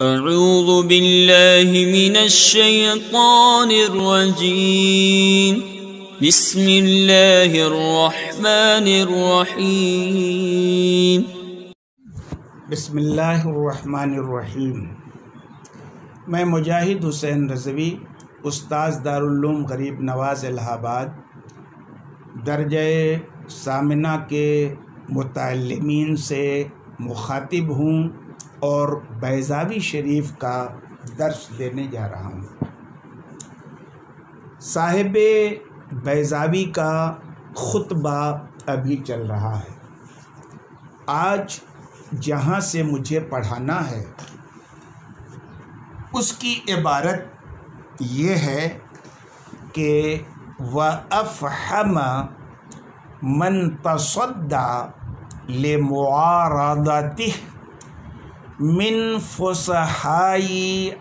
اعوذ باللہ من الشیطان الرجیم بسم اللہ الرحمن الرحیم بسم اللہ الرحمن الرحیم۔ میں مجاہد حسین رضوی، استاذ دارالعلوم غریب نواز الہ آباد، درجہ ثامنہ کے متعلمین سے مخاطب ہوں اور بیضاوی شریف کا درس دینے جا رہا ہوں۔ صاحب بیضاوی کا خطبہ ابھی چل رہا ہے۔ آج جہاں سے مجھے پڑھانا ہے اس کی عبارت یہ ہے کہ وَأَفْحَمَ مَنْ تَصَدَّى لِمُعَارَضَتِهِ من فصحاء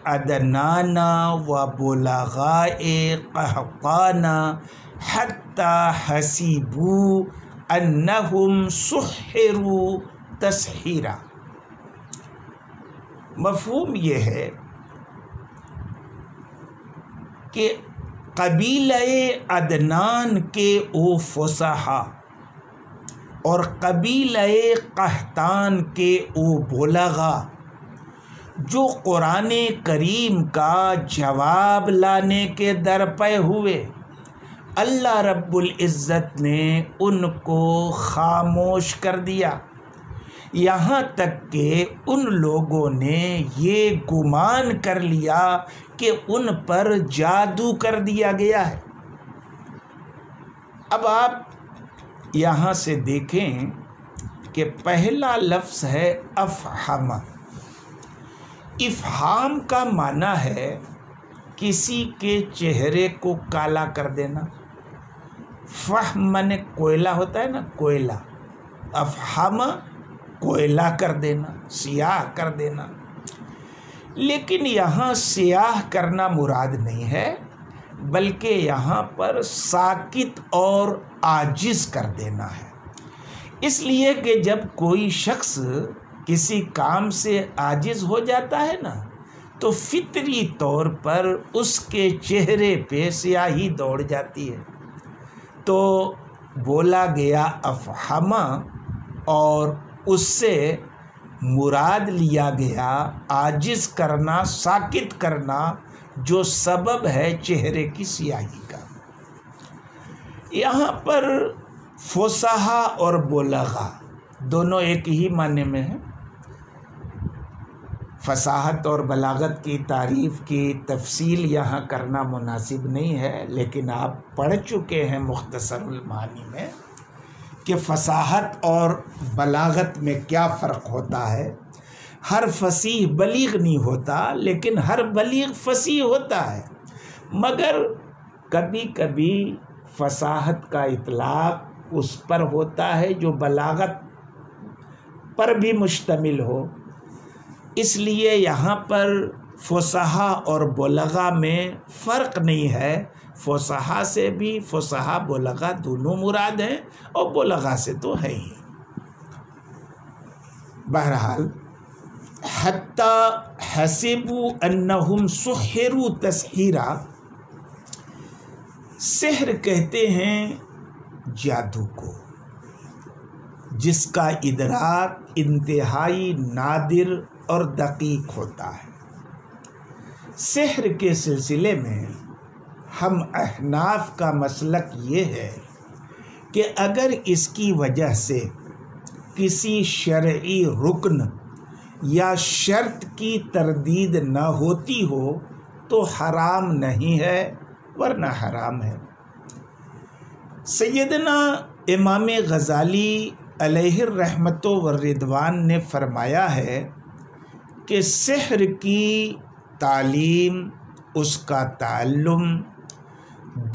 عدنان وبلغاء قحطان حتى حسبوا انهم سحروا تسحیرا۔ مفہوم یہ ہے کہ قبیلہ عدنان کے او فصحاء اور قبیلہ قحطان کے او بلغا جو قرآن کریم کا جواب لانے کے درپے ہوئے، اللہ رب العزت نے ان کو خاموش کر دیا، یہاں تک کہ ان لوگوں نے یہ گمان کر لیا کہ ان پر جادو کر دیا گیا ہے۔ اب آپ یہاں سے دیکھیں کہ پہلا لفظ ہے افہم۔ افہام کا معنی ہے کسی کے چہرے کو کالا کر دینا۔ فہم نے کوئلہ ہوتا ہے نا، کوئلہ، افہم کوئلہ کر دینا، سیاہ کر دینا۔ لیکن یہاں سیاہ کرنا مراد نہیں ہے، بلکہ یہاں پر ساکت اور عاجز کر دینا ہے۔ اس لیے کہ جب کوئی شخص کسی کام سے عاجز ہو جاتا ہے نا، تو فطری طور پر اس کے چہرے پہ سیاہی دوڑ جاتی ہے۔ تو بولا گیا افہما اور اس سے مراد لیا گیا عاجز کرنا، ساکت کرنا، جو سبب ہے چہرے کی سیاہی کا۔ یہاں پر فصحا اور بلغا دونوں ایک ہی معنی میں ہیں۔ فصاحت اور بلاغت کی تعریف کی تفصیل یہاں کرنا مناسب نہیں ہے، لیکن آپ پڑھ چکے ہیں مختصر المعانی میں کہ فصاحت اور بلاغت میں کیا فرق ہوتا ہے۔ ہر فصیح بلیغ نہیں ہوتا، لیکن ہر بلیغ فصیح ہوتا ہے، مگر کبھی کبھی فصاحت کا اطلاق اس پر ہوتا ہے جو بلاغت پر بھی مشتمل ہو۔ اس لیے یہاں پر فصحا اور بلغا میں فرق نہیں ہے۔ فصحا سے بھی فصحا بلغا دونوں مراد ہیں، اور بلغا سے تو ہے ہی۔ بہرحال حتی حسبوا انہم سحروا تسحیرا، سحر کہتے ہیں جادو کو، جس کا ادراک انتہائی نادر اور دقیق ہوتا ہے۔ سحر کے سلسلے میں ہم احناف کا مسلک یہ ہے کہ اگر اس کی وجہ سے کسی شرعی رکن یا شرط کی تردید نہ ہوتی ہو تو حرام نہیں ہے، ورنہ حرام ہے۔ سیدنا امام غزالی علیہ الرحمۃ والرضوان نے فرمایا ہے کہ سحر کی تعلیم، اس کا تعلم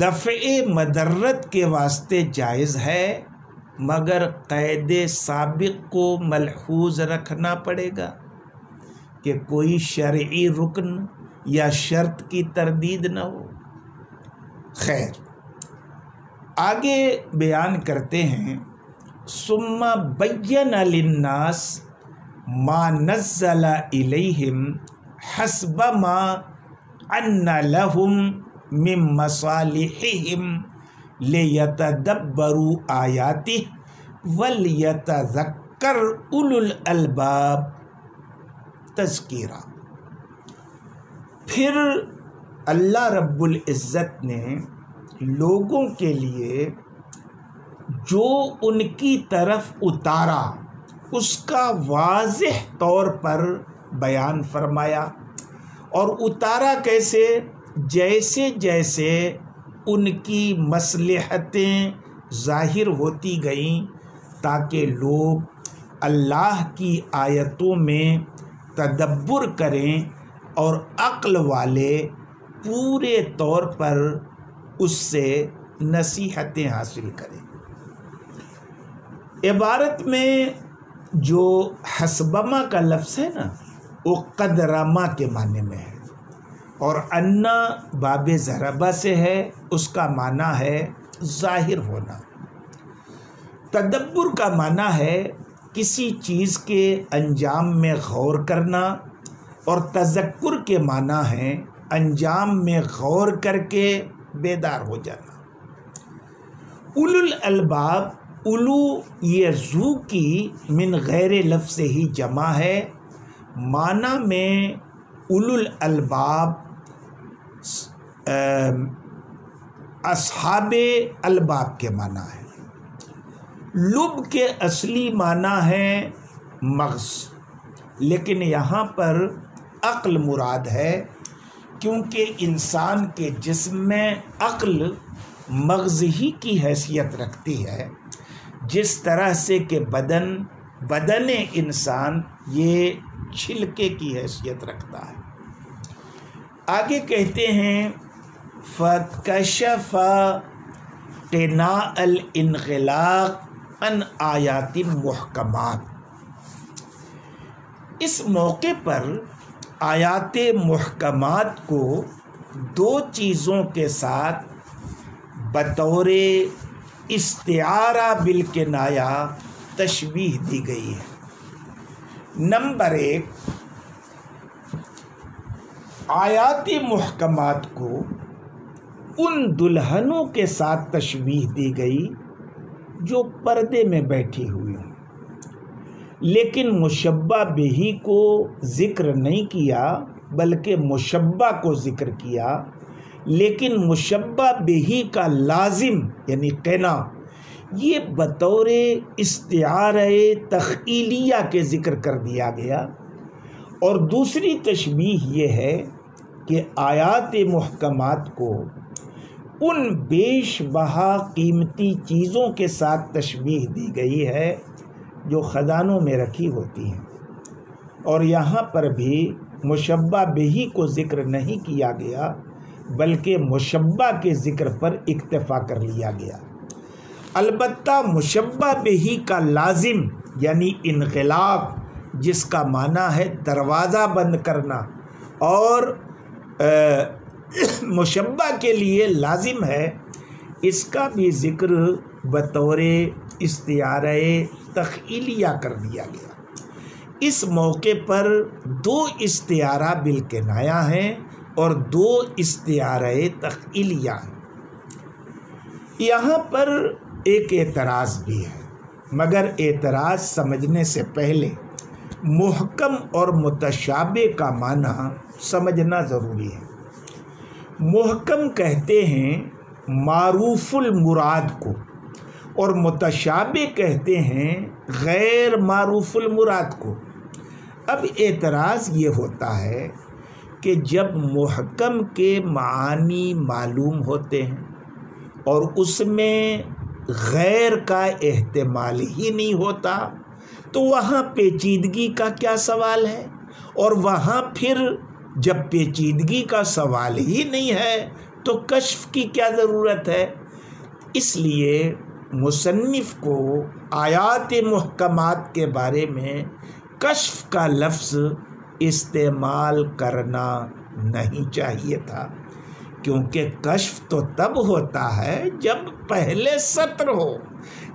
دفع مضرت کے واسطے جائز ہے، مگر قید سابق کو ملحوظ رکھنا پڑے گا کہ کوئی شرعی رکن یا شرط کی تردید نہ ہو۔ خیر، آگے بیان کرتے ہیں ثم بین للناس ما نزل الیہم حسب ما ان لهم من مصالحهم لیتدبروا آیاته ولیتذکر اولو الالباب تذکیرہ۔ پھر اللہ رب العزت نے لوگوں کے لیے جو ان کی طرف اتارا اس کا واضح طور پر بیان فرمایا، اور اتارا کیسے؟ جیسے جیسے ان کی مصلحتیں ظاہر ہوتی گئیں تاکہ لوگ اللہ کی آیتوں میں تدبر کریں اور عقل والے پورے طور پر اس سے نصیحتیں حاصل کریں۔ عبارت میں جو حسبما کا لفظ ہے نا، وہ قدرما کے معنی میں ہے، اور انا باب ضربہ سے ہے، اس کا معنی ہے ظاہر ہونا۔ تدبر کا معنی ہے کسی چیز کے انجام میں غور کرنا، اور تذکر کے معنی ہے انجام میں غور کر کے بیدار ہو جانا۔ اولو الالباب، اولو یہ ذو کی من غیر لفظ ہی جمع ہے، معنی میں اولو الالباب اصحاب الباب کے معنی ہے۔ لب کے اصلی معنی ہے مغز، لیکن یہاں پر عقل مراد ہے، کیونکہ انسان کے جسم میں عقل مغز ہی کی حیثیت رکھتی ہے، جس طرح سے کہ بدن انسان یہ چھلکے کی حیثیت رکھتا ہے۔ آگے کہتے ہیں فَكَشَفَ قِنَاءَ الْإِنْغِلَاقِ عَنْ آیَاتِ محکمات۔ اس موقع پر آیات محکمات کو دو چیزوں کے ساتھ بطور استعارہ بالکنایہ تشبیہ دی گئی ہے۔ نمبر 1، آیات محکمات کو ان دلہنوں کے ساتھ تشبیہ دی گئی جو پردے میں بیٹھی ہوئی ہوں، لیکن مشبہ بہی کو ذکر نہیں کیا بلکہ مشبہ کو ذکر کیا، لیکن مشبہ بہی کا لازم یعنی قنا یہ بطور استعارہ تخیلیہ کے ذکر کر دیا گیا۔ اور دوسری تشبیہ یہ ہے کہ آیات محکمات کو ان بیش بہا قیمتی چیزوں کے ساتھ تشبیہ دی گئی ہے جو خزانوں میں رکھی ہوتی ہیں، اور یہاں پر بھی مشبہ بہی کو ذکر نہیں کیا گیا بلکہ مشبہ کے ذکر پر اکتفا کر لیا گیا۔ البتہ مشبہ بہی کا لازم یعنی انغلاق، جس کا معنی ہے دروازہ بند کرنا، اور مشبہ کے لیے لازم ہے، اس کا بھی ذکر بطور استعارہ تخیلیہ کر دیا گیا۔ اس موقع پر دو استعارہ بالکنایہ ہیں اور دو استعارہ تخیلیہ ہیں۔ یہاں پر ایک اعتراض بھی ہے، مگر اعتراض سمجھنے سے پہلے محکم اور متشابہ کا معنی سمجھنا ضروری ہے۔ محکم کہتے ہیں معروف المراد کو، اور متشابہ کہتے ہیں غیر معروف المراد کو۔ اب اعتراض یہ ہوتا ہے کہ جب محکم کے معانی معلوم ہوتے ہیں اور اس میں غیر کا احتمال ہی نہیں ہوتا تو وہاں پیچیدگی کا کیا سوال ہے؟ اور وہاں پھر جب پیچیدگی کا سوال ہی نہیں ہے تو کشف کی کیا ضرورت ہے؟ اس لیے مصنف کو آیات محکمات کے بارے میں کشف کا لفظ استعمال کرنا نہیں چاہیے تھا، کیونکہ کشف تو تب ہوتا ہے جب پہلے ستر ہو،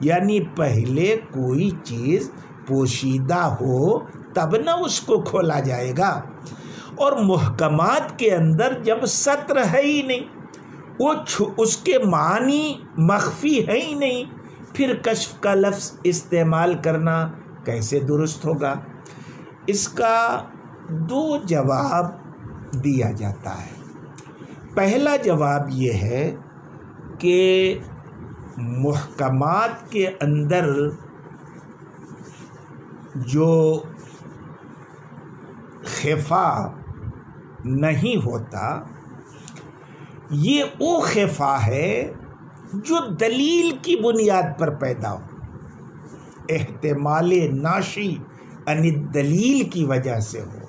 یعنی پہلے کوئی چیز پوشیدہ ہو تب نہ اس کو کھولا جائے گا۔ اور محکمات کے اندر جب ستر ہے ہی نہیں، وہ اس کے معنی مخفی ہے ہی نہیں، پھر کشف کا لفظ استعمال کرنا کیسے درست ہوگا؟ اس کا دو جواب دیا جاتا ہے۔ پہلا جواب یہ ہے کہ محکمات کے اندر جو خفا نہیں ہوتا، یہ وہ خفا ہے جو دلیل کی بنیاد پر پیدا ہو، احتمال ناشی عن الدلیل کی وجہ سے ہو،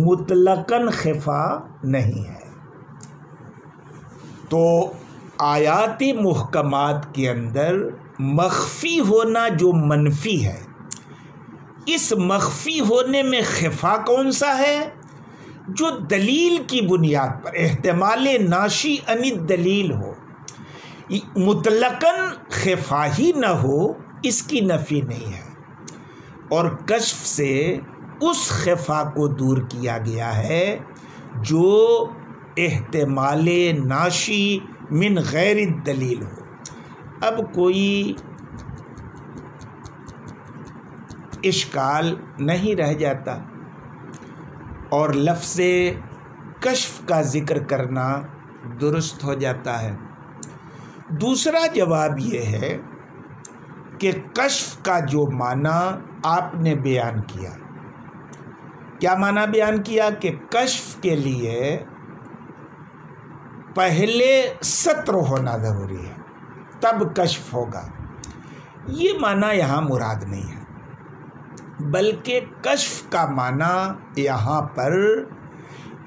مطلقاً خفا نہیں ہے۔ تو آیات محکمات کے اندر مخفی ہونا جو منفی ہے، اس مخفی ہونے میں خفا کون سا ہے؟ جو دلیل کی بنیاد پر احتمال ناشی عن الدلیل ہو، مطلقاً خفا ہی نہ ہو، اس کی نفی نہیں ہے۔ اور کشف سے اس خفا کو دور کیا گیا ہے جو احتمال ناشی من غیر الدلیل ہو۔ اب کوئی اشکال نہیں رہ جاتا اور لفظ کشف کا ذکر کرنا درست ہو جاتا ہے۔ دوسرا جواب یہ ہے کہ کشف کا جو معنی آپ نے بیان کیا، کیا معنی بیان کیا؟ کہ کشف کے لیے پہلے ستر ہونا ضروری ہے، تب کشف ہوگا۔ یہ معنی یہاں مراد نہیں ہے، بلکہ کشف کا معنی یہاں پر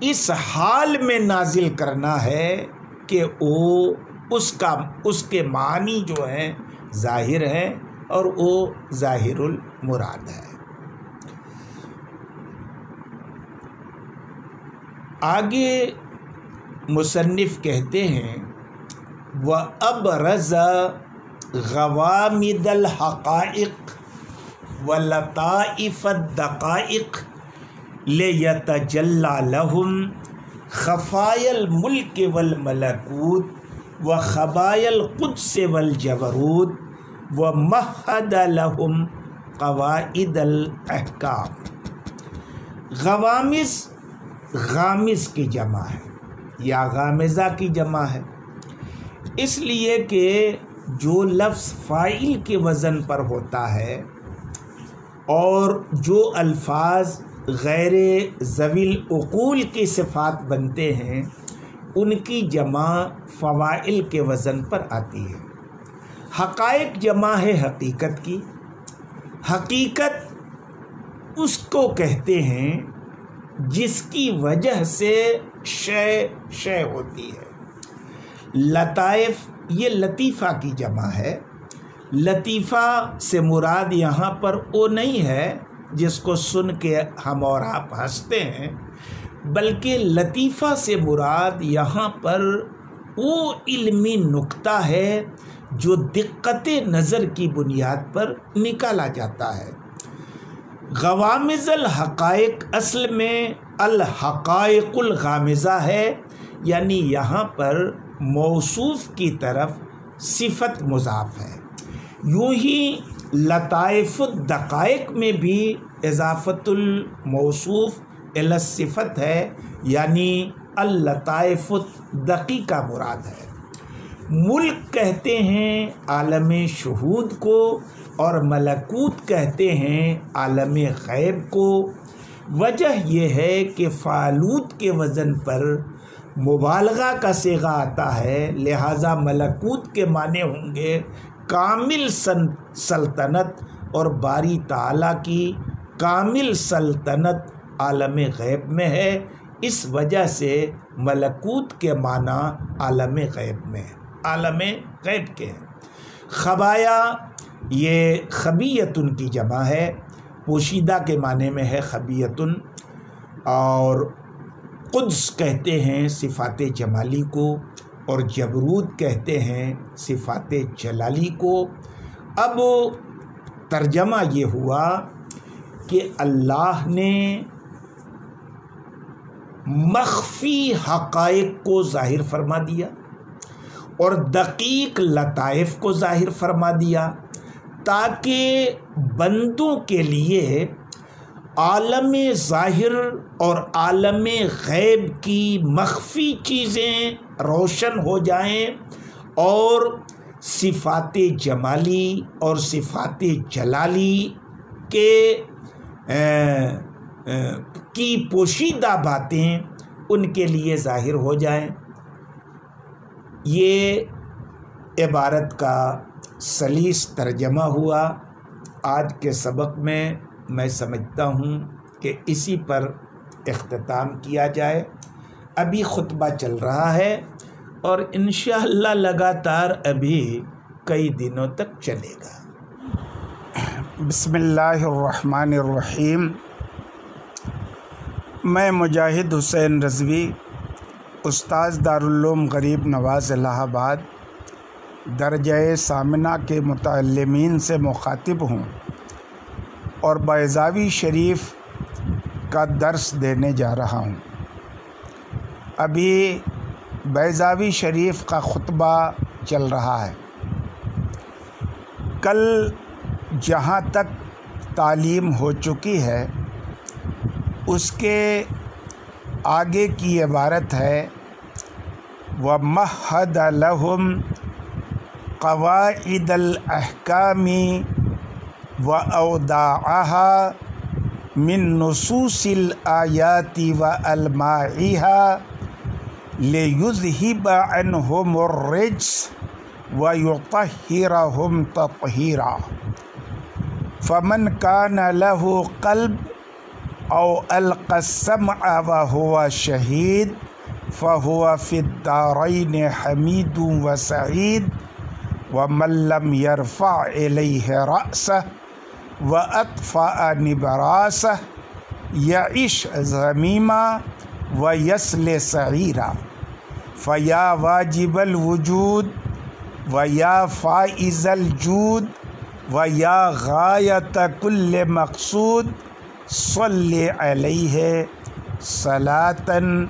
اس حال میں نازل کرنا ہے کہ وہ اس کے معنی جو ہیں ظاہر ہے اور وہ ظاہر المراد ہے۔ آگے مصنف کہتے ہیں وَأَبْرَزَ غَوَامِدَ الْحَقَائِقِ وَلَطَائِفَ الدَّقَائِقِ لِيَتَجَلَّى لَهُمْ خَفَايَا الْمُلْكِ وَالْمَلَكُوتِ وَخَبَايَا الْقُدْسِ وَالْجَبَرُوتِ وَمَهَّدَ لَهُمْ قَوَائِدَ الْأَحْكَامِ۔ غامض کی جمع ہے یا غامضہ کی جمع ہے، اس لیے کہ جو لفظ فاعل کے وزن پر ہوتا ہے اور جو الفاظ غیر ذوی العقول کی صفات بنتے ہیں، ان کی جمع فواعل کے وزن پر آتی ہے۔ حقائق جمع ہے حقیقت کی۔ حقیقت اس کو کہتے ہیں جس کی وجہ سے شے ہوتی ہے۔ لطائف یہ لطیفہ کی جمع ہے۔ لطیفہ سے مراد یہاں پر وہ نہیں ہے جس کو سن کے ہم اور آپ ہنستے ہیں، بلکہ لطیفہ سے مراد یہاں پر وہ علمی نکتہ ہے جو دقت نظر کی بنیاد پر نکالا جاتا ہے۔ غوامض الحقائق اصل میں الحقائق الغامضہ ہے، یعنی یہاں پر موصوف کی طرف صفت مضاف ہے۔ یوں ہی لطائف الدقائق میں بھی اضافت الموصوف الی الصفت ہے، یعنی اللطائف الدقیقہ مراد ہے۔ ملک کہتے ہیں عالم شہود کو اور ملکوت کہتے ہیں عالم غیب کو۔ وجہ یہ ہے کہ فالوت کے وزن پر مبالغہ کا صیغہ آتا ہے، لہٰذا ملکوت کے معنی ہوں گے کامل سلطنت، اور باری تعالیٰ کی کامل سلطنت عالم غیب میں ہے، اس وجہ سے ملکوت کے معنی عالم غیب میں ہے، عالم غیب کے ہیں۔ خبایا یہ خبیتن کی جمع ہے، پوشیدہ کے معنی میں ہے خبیتن، اور قدس کہتے ہیں صفات جمالی کو، اور جبروت کہتے ہیں صفات جلالی کو۔ اب ترجمہ یہ ہوا کہ اللہ نے مخفی حقائق کو ظاہر فرما دیا اور دقیق لطائف کو ظاہر فرما دیا، تاکہ بندوں کے لیے عالم ظاہر اور عالم غیب کی مخفی چیزیں روشن ہو جائیں اور صفات جمالی اور صفات جلالی کے کی پوشیدہ باتیں ان کے لیے ظاہر ہو جائیں۔ یہ عبارت کا سلیس ترجمہ ہوا۔ آج کے سبق میں سمجھتا ہوں کہ اسی پر اختتام کیا جائے۔ ابھی خطبہ چل رہا ہے اور انشاءاللہ لگاتار ابھی کئی دنوں تک چلے گا۔ بسم اللہ الرحمن الرحیم۔ میں مجاہد حسین رضوی، استاذ دارالعلوم غریب نواز الہ آباد، درجہ ثامنہ کے متعلمین سے مخاطب ہوں اور بیضاوی شریف کا درس دینے جا رہا ہوں۔ ابھی بیضاوی شریف کا خطبہ چل رہا ہے۔ کل جہاں تک تعلیم ہو چکی ہے اس کے آگے کی عبارت ہے وَمَهَّدَ لَهُمْ قَوَاعِدَ الْأَحْكَامِ وَأَوْضَاعَهَا مِن نُصُوصِ الْآيَاتِ وَأَلْمَاعِهَا لِيُذْهِبَ عَنْهُمُ الرِّجْسَ وَيُطَهِّرَهُمْ تَطْهِيرًا فَمَنْ كَانَ لَهُ قَلْبٌ أَوْ أَلْقَى السَّمْعَ وَهُوَ شَهِيدٌ فَهُوَ فِي الدَّارَيْنِ حَمِيدٌ وَسَعِيدٌ وَمَنْ لَمْ يَرْفَعْ إِلَيْهِ رَأْسَهُ وَأَطْفَأَ نِبْرَاسَهُ يَعِشْ ذَمِيمًا وَيَصْلَ سَعِيرًا فَيَا وَاجِبَ الْوُجُودِ وَيَا فَائِزَ الْجُودِ وَيَا غَايَةَ كُلِّ مَقْصُودٍ صلی علیہ صلاةً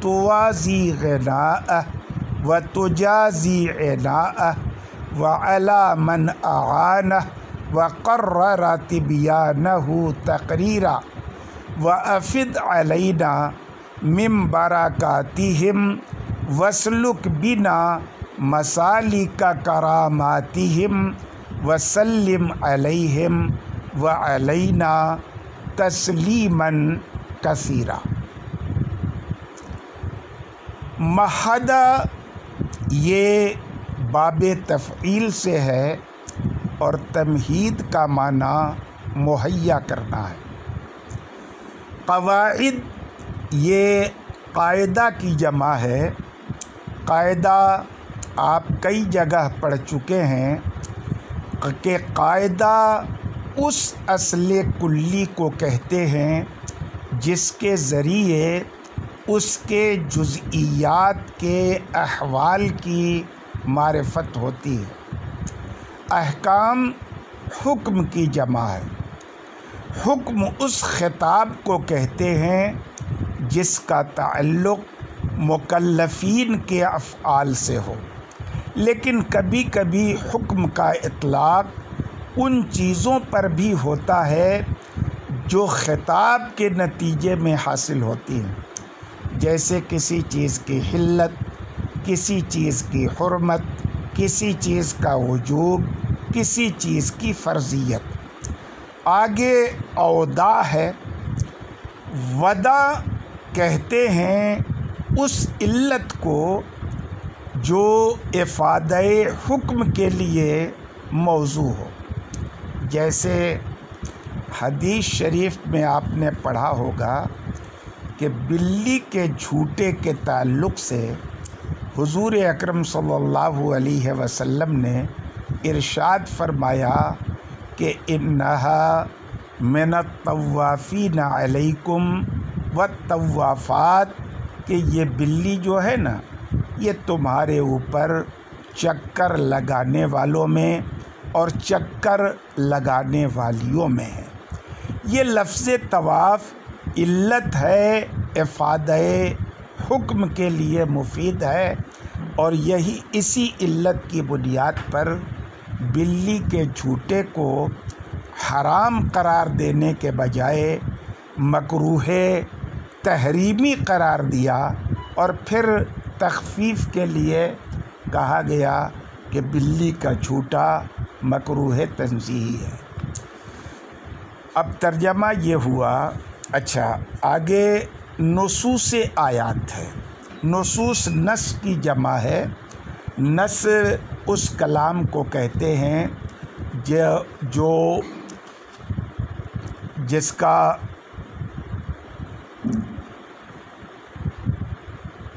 توازی غناءہ وتجازی عناءہ وعلی من اعانہ وقرر تبیانہ تقریرا وافد علینا من برکاتہم واسلک بنا مسالک کراماتہم وسلم علیہم وعلینا تسلیماً کثیرا۔ مہدہ یہ باب تفعیل سے ہے اور تمہید کا معنی مہیا کرنا ہے۔ قواعد یہ قاعدہ کی جمع ہے۔ قاعدہ آپ کئی جگہ پڑھ چکے ہیں کہ قاعدہ اس اصل کلی کو کہتے ہیں جس کے ذریعے اس کے جزئیات کے احوال کی معرفت ہوتی ہے۔ احکام حکم کی جمع ہے۔ حکم اس خطاب کو کہتے ہیں جس کا تعلق مکلفین کے افعال سے ہو، لیکن کبھی کبھی حکم کا اطلاق ان چیزوں پر بھی ہوتا ہے جو خطاب کے نتیجے میں حاصل ہوتی ہیں، جیسے کسی چیز کی حلت، کسی چیز کی حرمت، کسی چیز کا وجوب، کسی چیز کی فرضیت۔ آگے اوضاع ہے۔ وضع کہتے ہیں اس علت کو جو افادہ حکم کے لیے موضوع ہو۔ جیسے حدیث شریف میں آپ نے پڑھا ہوگا کہ بلی کے جھوٹے کے تعلق سے حضور اکرم صلی اللہ علیہ وسلم نے ارشاد فرمایا کہ انہا من الطوافین علیکم والطوافات، کہ یہ بلی جو ہے نا یہ تمہارے اوپر چکر لگانے والوں میں اور چکر لگانے والیوں میں ہے۔ یہ لفظ طواف علت ہے افادہ حکم کے لیے مفید ہے، اور یہی اسی علت کی بنیاد پر بلی کے جھوٹے کو حرام قرار دینے کے بجائے مکروہ تحریمی قرار دیا، اور پھر تخفیف کے لیے کہا گیا کہ بلی کا جھوٹا مکروہ تنزیہی ہے۔ اب ترجمہ یہ ہوا۔ اچھا، آگے نصوص آیات ہے۔ نصوص نص کی جمع ہے۔ نص اس کلام کو کہتے ہیں جو جس کا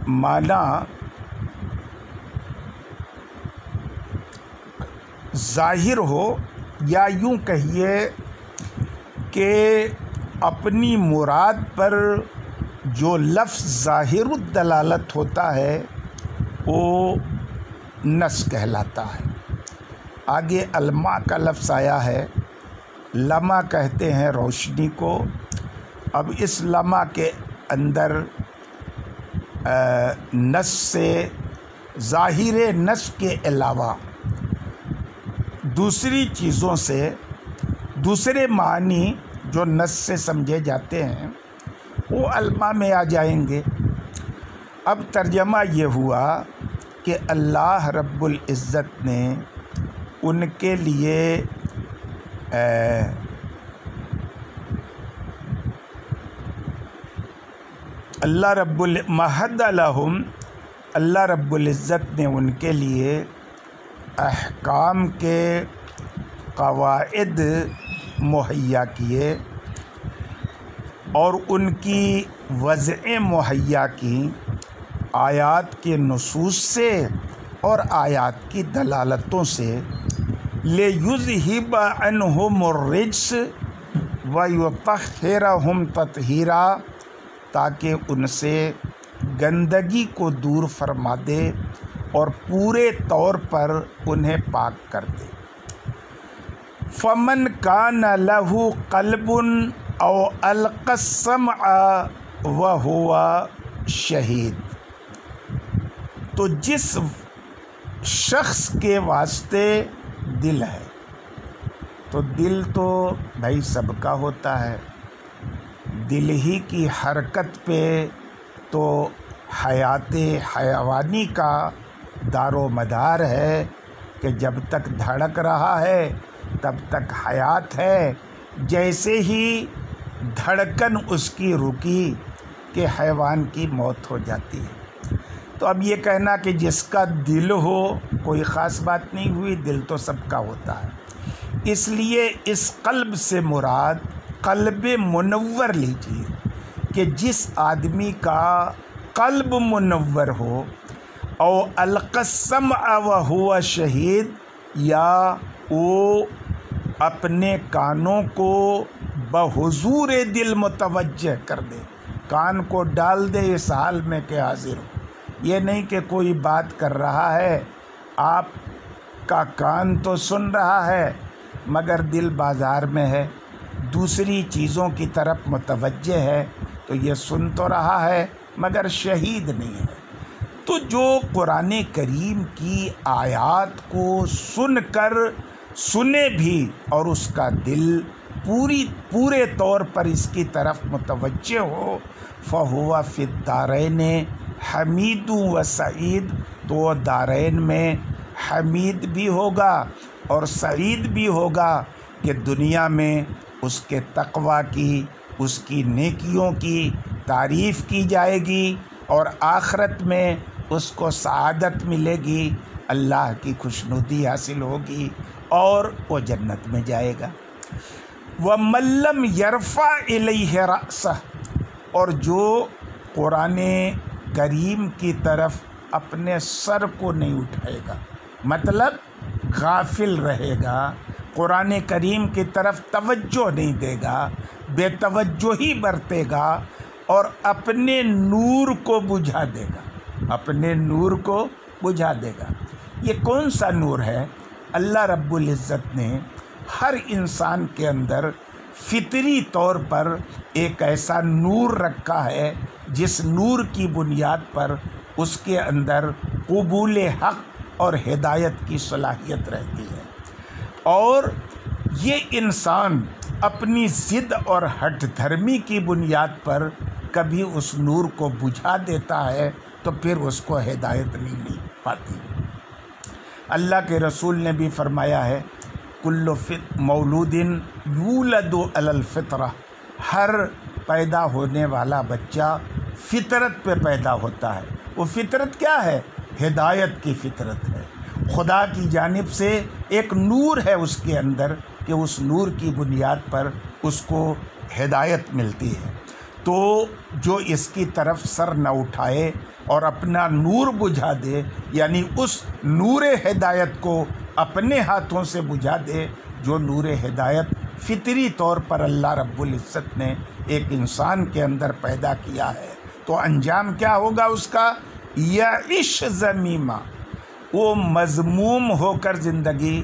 معنی ظاہر ہو، یا یوں کہیے کہ اپنی مراد پر جو لفظ ظاہر الدلالت ہوتا ہے وہ نص کہلاتا ہے۔ آگے علماء کا لفظ آیا ہے۔ لمع کہتے ہیں روشنی کو۔ اب اس لمع کے اندر نص سے ظاہر نص کے علاوہ دوسری چیزوں سے دوسرے معنی جو نص سے سمجھے جاتے ہیں وہ علماء میں آ جائیں گے۔ اب ترجمہ یہ ہوا کہ اللہ رب العزت نے ان کے لیے مہد لہم، اللہ رب العزت نے ان کے لیے احکام کے قواعد مہیا کیے اور ان کی وضع مہیا کی آیات کے نصوص سے اور آیات کی دلالتوں سے، لِيُذْهِبَ عَنْهُمُ الرِّجْسَ وَيُطَهِّرَهُمْ تَطْهِيرًا، تاکہ ان سے گندگی کو دور فرما دے اور پورے طور پر انہیں پاک کر دے۔ فَمَنْ كَانَ لَهُ قَلْبٌ أَوْ أَلْقَى السَّمْعَ وَهُوَ شَهِيدٌ، تو جس شخص کے واسطے دل ہے، تو دل تو بھائی سب کا ہوتا ہے، دل ہی کی حرکت پہ تو حیات حیوانی کا دار و مدار ہے کہ جب تک دھڑک رہا ہے تب تک حیات ہے۔ جیسے ہی دھڑکن اس کی رکی کہ حیوان کی موت ہو جاتی ہے۔ تو اب یہ کہنا کہ جس کا دل ہو کوئی خاص بات نہیں ہوئی، دل تو سب کا ہوتا ہے۔ اس لیے اس قلب سے مراد قلب منور لیجیے کہ جس آدمی کا قلب منور ہو، او القى السمع وهو شہید، یا وہ اپنے کانوں کو بحضور دل متوجہ کر دے، کان کو ڈال دے اس حال میں کہ حاضر ہو۔ یہ نہیں کہ کوئی بات کر رہا ہے، آپ کا کان تو سن رہا ہے مگر دل بازار میں ہے، دوسری چیزوں کی طرف متوجہ ہے، تو یہ سن تو رہا ہے مگر شہید نہیں ہے۔ تو جو قرآن کریم کی آیات کو سن کر سنے بھی اور اس کا دل پورے طور پر اس کی طرف متوجہ ہو، فَهُوَ فِي الدَّارَيْنِ حمید و سعید، تو وہ دارین میں حمید بھی ہوگا اور سعید بھی ہوگا کہ دنیا میں اس کے تقوی کی، اس کی نیکیوں کی تعریف کی جائے گی، اور آخرت میں اس کو سعادت ملے گی، اللہ کی خوشنودی حاصل ہوگی اور وہ جنت میں جائے گا۔ وَمَن لَّمْ يَرْفَعْ إِلَيْهِ رَأْسَهُ، اور جو قرآن کریم کی طرف اپنے سر کو نہیں اٹھائے گا، مطلب غافل رہے گا، قرآن کریم کی طرف توجہ نہیں دے گا، بے توجہی برتے گا اور اپنے نور کو بجھا دے گا، اپنے نور کو بجھا دے گا۔ یہ کون سا نور ہے؟ اللہ رب العزت نے ہر انسان کے اندر فطری طور پر ایک ایسا نور رکھا ہے جس نور کی بنیاد پر اس کے اندر قبول حق اور ہدایت کی صلاحیت رہتی ہے، اور یہ انسان اپنی ضد اور ہٹ دھرمی کی بنیاد پر کبھی اس نور کو بجھا دیتا ہے تو پھر اس کو ہدایت نہیں مل پاتی۔ اللہ کے رسول نے بھی فرمایا ہے کل مولود یولد علی الفطرہ، ہر پیدا ہونے والا بچہ فطرت پہ پیدا ہوتا ہے۔ وہ فطرت کیا ہے؟ ہدایت کی فطرت ہے، خدا کی جانب سے ایک نور ہے اس کے اندر کہ اس نور کی بنیاد پر اس کو ہدایت ملتی ہے۔ تو جو اس کی طرف سر نہ اٹھائے اور اپنا نور بجھا دے، یعنی اس نور ہدایت کو اپنے ہاتھوں سے بجھا دے، جو نور ہدایت فطری طور پر اللہ رب العزت نے ایک انسان کے اندر پیدا کیا ہے، تو انجام کیا ہوگا اس کا؟ یعش ذمیما، وہ مذموم ہو کر زندگی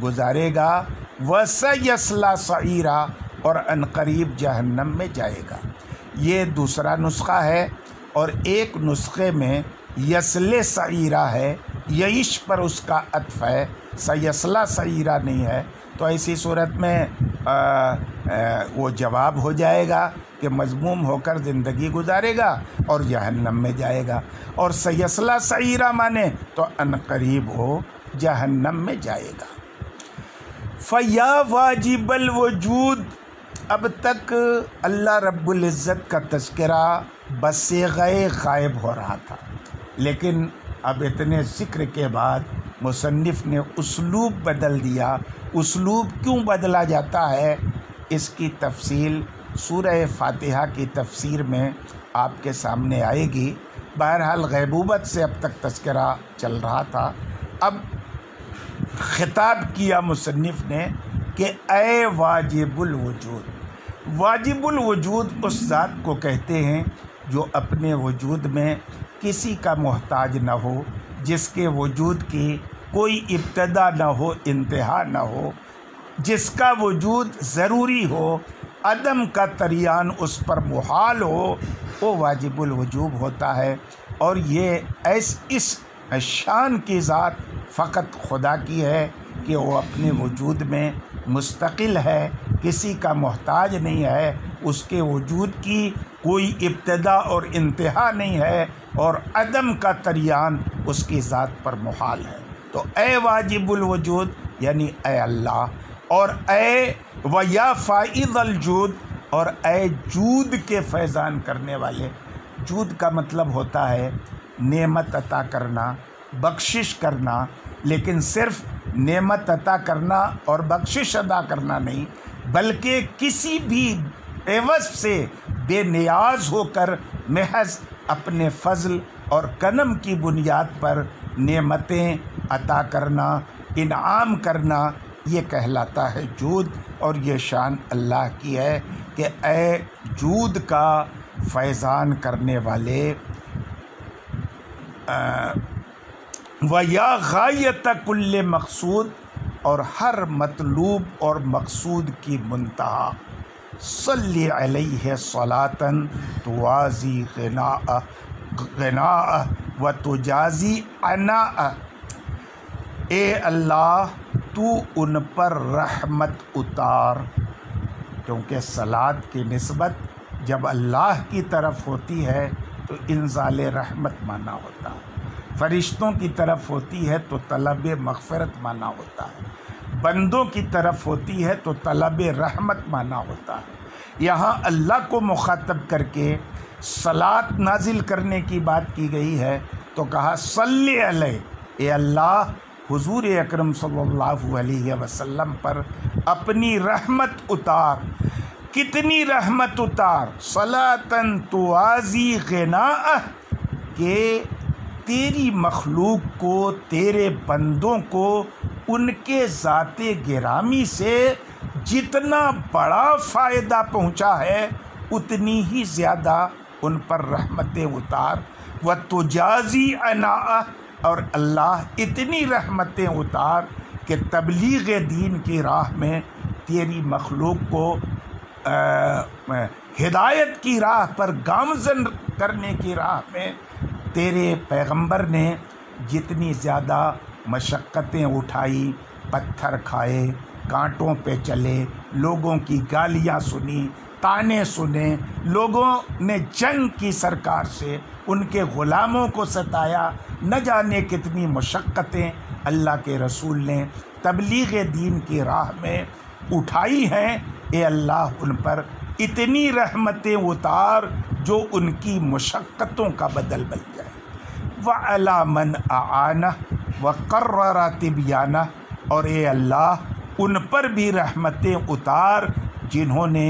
گزارے گا، وسیصلی سعیرا، اور عنقریب جہنم میں جائے گا۔ یہ دوسرا نسخہ ہے، اور ایک نسخے میں یسل سعیرہ ہے، یعش پر اس کا عطف ہے، سیصلی سعیرہ نہیں ہے، تو ایسی صورت میں وہ جواب ہو جائے گا کہ مذموم ہو کر زندگی گزارے گا اور جہنم میں جائے گا، اور سیصلی سعیرہ مانے تو عنقریب ہو جہنم میں جائے گا۔ فیا واجب الوجود، اب تک اللہ رب العزت کا تذکرہ بصیغہ غائب ہو رہا تھا، لیکن اب اتنے ذکر کے بعد مصنف نے اسلوب بدل دیا۔ اسلوب کیوں بدلا جاتا ہے اس کی تفصیل سورہ فاتحہ کی تفسیر میں آپ کے سامنے آئے گی۔ بہرحال غیبوبت سے اب تک تذکرہ چل رہا تھا، اب خطاب کیا مصنف نے کہ اے واجب الوجود۔ واجب الوجود اس ذات کو کہتے ہیں جو اپنے وجود میں کسی کا محتاج نہ ہو، جس کے وجود کی کوئی ابتدا نہ ہو انتہا نہ ہو، جس کا وجود ضروری ہو، عدم کا طریان اس پر محال ہو، وہ واجب الوجود ہوتا ہے۔ اور یہ اس شان کی ذات فقط خدا کی ہے کہ وہ اپنے وجود میں مستقل ہے، کسی کا محتاج نہیں ہے، اس کے وجود کی کوئی ابتدا اور انتہا نہیں ہے، اور عدم کا طریان اس کی ذات پر محال ہے۔ تو اے واجب الوجود یعنی اے اللہ، اور اے و یا فائض الجود، اور اے جود کے فیضان کرنے والے۔ جود کا مطلب ہوتا ہے نعمت عطا کرنا، بخشش کرنا، لیکن صرف نعمت عطا کرنا اور بخشش ادا کرنا نہیں، بلکہ کسی بھی عوض سے بے نیاز ہو کر محض اپنے فضل اور کرم کی بنیاد پر نعمتیں عطا کرنا، انعام کرنا، یہ کہلاتا ہے جود۔ اور یہ شان اللہ کی ہے کہ اے جود کا فیضان کرنے والے، وَيَا غَایَةَ كُلِّ مقصود، اور ہر مطلوب اور مقصود کی منتہا، صلی علیہ صلاۃً توازی غناء و تجازی عناء، اے اللہ تو ان پر رحمت اتار، کیونکہ صلاۃ کی نسبت جب اللہ کی طرف ہوتی ہے تو انزال رحمت مانا ہوتا ہے، فرشتوں کی طرف ہوتی ہے تو طلب مغفرت مانا ہوتا ہے، بندوں کی طرف ہوتی ہے تو طلب رحمت مانا ہوتا ہے۔ یہاں اللہ کو مخاطب کر کے صلاۃ نازل کرنے کی بات کی گئی ہے تو کہا صلی علیہ، اے اللہ حضور اکرم صلی اللہ علیہ وسلم پر اپنی رحمت اتار۔ کتنی رحمت اتار؟ صلاۃً توازی غناء، کہ تیری مخلوق کو، تیرے بندوں کو ان کے ذات گرامی سے جتنا بڑا فائدہ پہنچا ہے اتنی ہی زیادہ ان پر رحمتیں اتار۔ وتجازی عناء، اور اللہ اتنی رحمتیں اتار کہ تبلیغ دین کی راہ میں تیری مخلوق کو ہدایت کی راہ پر گامزن کرنے کی راہ میں تیرے پیغمبر نے جتنی زیادہ مشقتیں اٹھائی، پتھر کھائے، کانٹوں پہ چلے، لوگوں کی گالیاں سنی، تانے سنے، لوگوں نے جنگ کی سرکار سے، ان کے غلاموں کو ستایا، نہ جانے کتنی مشقتیں اللہ کے رسول نے تبلیغ دین کی راہ میں اٹھائی ہیں۔ اے اللہ ان پر اتنی رحمتیں اتار جو ان کی مشقتوں کا بدل بن جائے۔ وَعَلَى مَنْ أَعَانَهُ وَقَرَّرَ تِبْيَانَهُ، اور اے اللہ ان پر بھی رحمتیں اتار جنہوں نے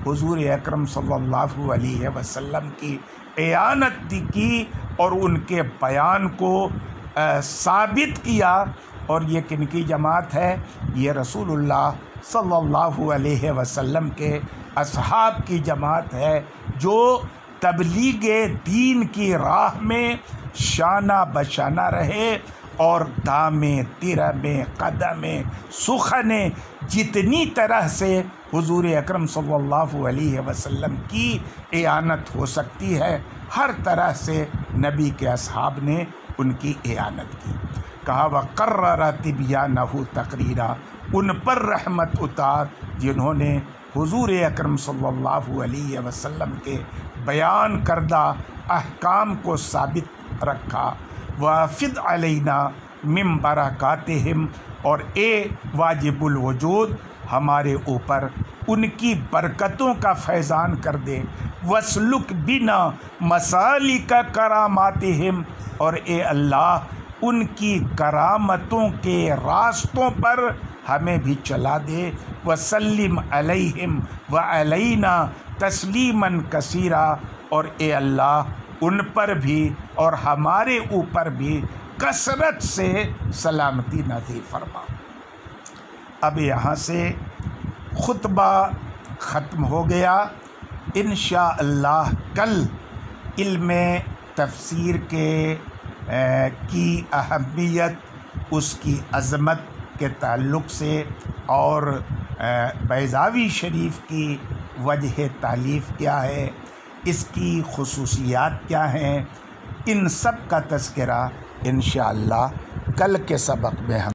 حضور اکرم صلی اللہ علیہ وسلم کی اعانت کی اور ان کے بیان کو ثابت کیا۔ اور یہ کن کی جماعت ہے؟ یہ رسول اللہ صلی اللہ علیہ وسلم کے اصحاب کی جماعت ہے جو تبلیغ دین کی راہ میں شانہ بشانہ رہے اور دامیں ترمیں قدمیں سخنیں جتنی طرح سے حضور اکرم صلی اللہ علیہ وسلم کی اعانت ہو سکتی ہے، ہر طرح سے نبی کے اصحاب نے ان کی اعانت کی۔ کہا وَقَرَّرَ تِبْيَانَهُ تَقْرِيرًا، ان پر رحمت اتار جنہوں نے حضور اکرم صلی اللہ علیہ وسلم کے بیان کردہ احکام کو ثابت رکھا۔ وَافِضْ عَلَيْنَا مِن بَرَكَاتِهِمْ، اور اے واجب الوجود ہمارے اوپر ان کی برکتوں کا فیضان کر دے۔ وَاسْلُكْ بِنَا مَسَالِكَ كَرَامَاتِهِمْ، اور اے اللہ ان کی کرامتوں کے راستوں پر ہمیں بھی چلا دے۔ وَسَلِّمْ عَلَيْهِمْ وَعَلَيْنَا تَسْلِيمًا كَثِيرًا، اور اے اللہ ان پر بھی اور ہمارے اوپر بھی کثرت سے سلامتی نازل فرما۔ اب یہاں سے خطبہ ختم ہو گیا۔ انشاءاللہ کل علم تفسیر کی اہمیت، اس کی عظمت کے تعلق سے اور بیضاوی شریف کی وجہ تالیف کیا ہے، اس کی خصوصیات کیا ہیں، ان سب کا تذکرہ انشاءاللہ کل کے سبق میں ہم